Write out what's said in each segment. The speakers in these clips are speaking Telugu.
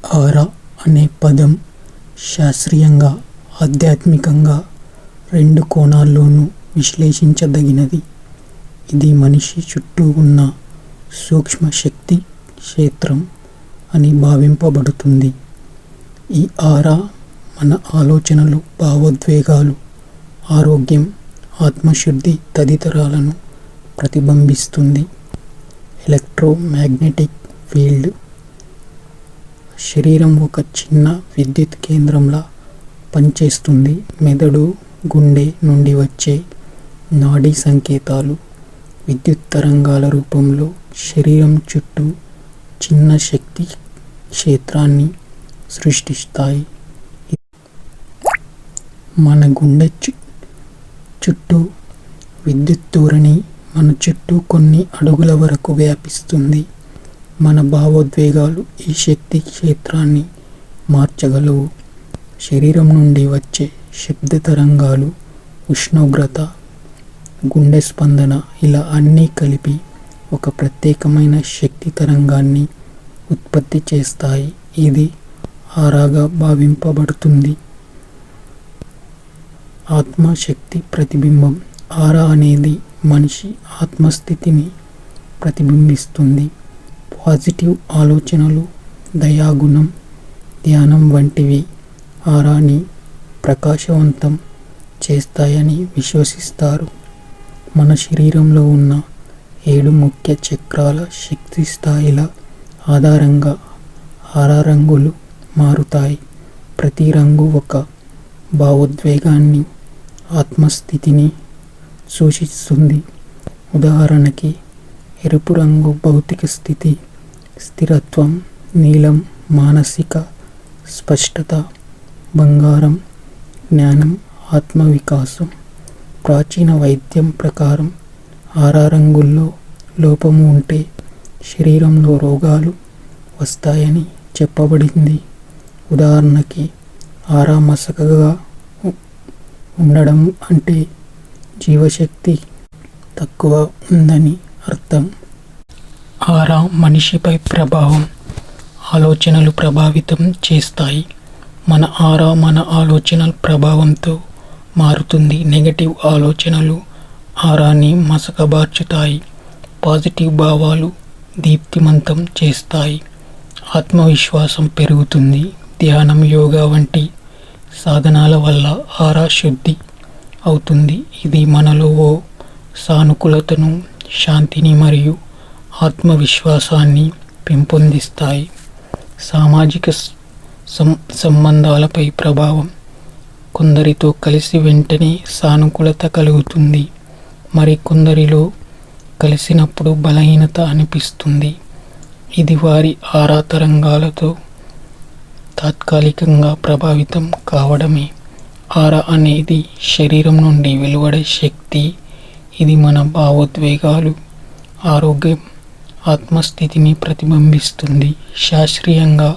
ఆరా అనే పదం శాస్త్రీయంగా, ఆధ్యాత్మికంగా రెండు కోణాల్లోనూ విశ్లేషించదగినది. ఇది మనిషి చుట్టూ ఉన్న సూక్ష్మ శక్తి క్షేత్రం అని భావింపబడుతుంది. ఈ ఆరా మన ఆలోచనలు, భావోద్వేగాలు, ఆరోగ్యం, ఆత్మశుద్ధి తదితరాలను ప్రతిబింబిస్తుంది. ఎలక్ట్రోమాగ్నెటిక్ ఫీల్డ్ శరీరం ఒక చిన్న విద్యుత్ కేంద్రంలా పనిచేస్తుంది. మెదడు, గుండె నుండి వచ్చే నాడీ సంకేతాలు విద్యుత్ తరంగాల రూపంలో శరీరం చుట్టూ చిన్న శక్తి క్షేత్రాన్ని సృష్టిస్తాయి. మన గుండె చుట్టూ విద్యుత్ ధోరణి మన చుట్టూ కొన్ని అడుగుల వరకు వ్యాపిస్తుంది. మన భావోద్వేగాలు ఈ శక్తి క్షేత్రాన్ని మార్చగలవు. శరీరం నుండి వచ్చే శబ్ద తరంగాలు, ఉష్ణోగ్రత, గుండె స్పందన ఇలా అన్నీ కలిపి ఒక ప్రత్యేకమైన శక్తి తరంగాన్ని ఉత్పత్తి చేస్తాయి. ఇది ఆరాగా భావింపబడుతుంది. ఆత్మశక్తి ప్రతిబింబం ఆరా అనేది మనిషి ఆత్మస్థితిని ప్రతిబింబిస్తుంది. పాజిటివ్ ఆలోచనలు, దయాగుణం, ధ్యానం వంటివి ఆరాని ప్రకాశవంతం చేస్తాయని విశ్వసిస్తారు. మన శరీరంలో ఉన్న 7 ముఖ్య చక్రాల శక్తి స్థాయిల ఆధారంగా ఆరా రంగులు మారుతాయి. ప్రతి రంగు ఒక భావోద్వేగాన్ని, ఆత్మస్థితిని సూచిస్తుంది. ఉదాహరణకి ఎరుపు రంగు భౌతిక స్థితి, స్థిరత్వం, నీలం మానసిక స్పష్టత, బంగారం జ్ఞానం, ఆత్మవికాసం. ప్రాచీన వైద్యం ప్రకారం ఆరా రంగుల్లో లోపము ఉంటే శరీరంలో రోగాలు వస్తాయని చెప్పబడింది. ఉదాహరణకి ఆరా మసకగా ఉండడం అంటే జీవశక్తి తక్కువ ఉందని అర్థం. ఆరా మనిషిపై ప్రభావం ఆలోచనలు ప్రభావితం చేస్తాయి. మన ఆరా మన ఆలోచనల ప్రభావంతో మారుతుంది. నెగటివ్ ఆలోచనలు ఆరాని మసకబార్చుతాయి. పాజిటివ్ భావాలు దీప్తిమంతం చేస్తాయి. ఆత్మవిశ్వాసం పెరుగుతుంది. ధ్యానం, యోగా వంటి సాధనాల వల్ల ఆరా శుద్ధి అవుతుంది. ఇది మనలో ఓ సానుకూలతను, శాంతిని మరియు ఆత్మవిశ్వాసాన్ని పెంపొందిస్తాయి. సామాజిక సంబంధాలపై ప్రభావం కొందరితో కలిసి వెంటనే సానుకూలత కలుగుతుంది. మరి కొందరిలో కలిసినప్పుడు బలహీనత అనిపిస్తుంది. ఇది వారి ఆరా తరంగాలతో తాత్కాలికంగా ప్రభావితం కావడమే. ఆరా అనేది శరీరం నుండి వెలువడే శక్తి. ఇది మన భావోద్వేగాలు, ఆరోగ్యం, ఆత్మస్థితిని ప్రతిబింబిస్తుంది. శాస్త్రీయంగా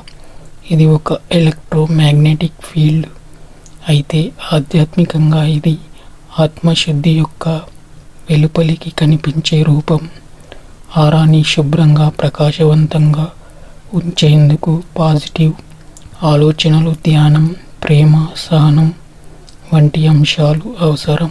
ఇది ఒక ఎలక్ట్రోమాగ్నెటిక్ ఫీల్డ్. అయితే ఆధ్యాత్మికంగా ఇది ఆత్మశుద్ధి యొక్క వెలుపలికి కనిపించే రూపం. ఆరాని శుభ్రంగా, ప్రకాశవంతంగా ఉంచేందుకు పాజిటివ్ ఆలోచనలు, ధ్యానం, ప్రేమ, సహనం వంటి అంశాలు అవసరం.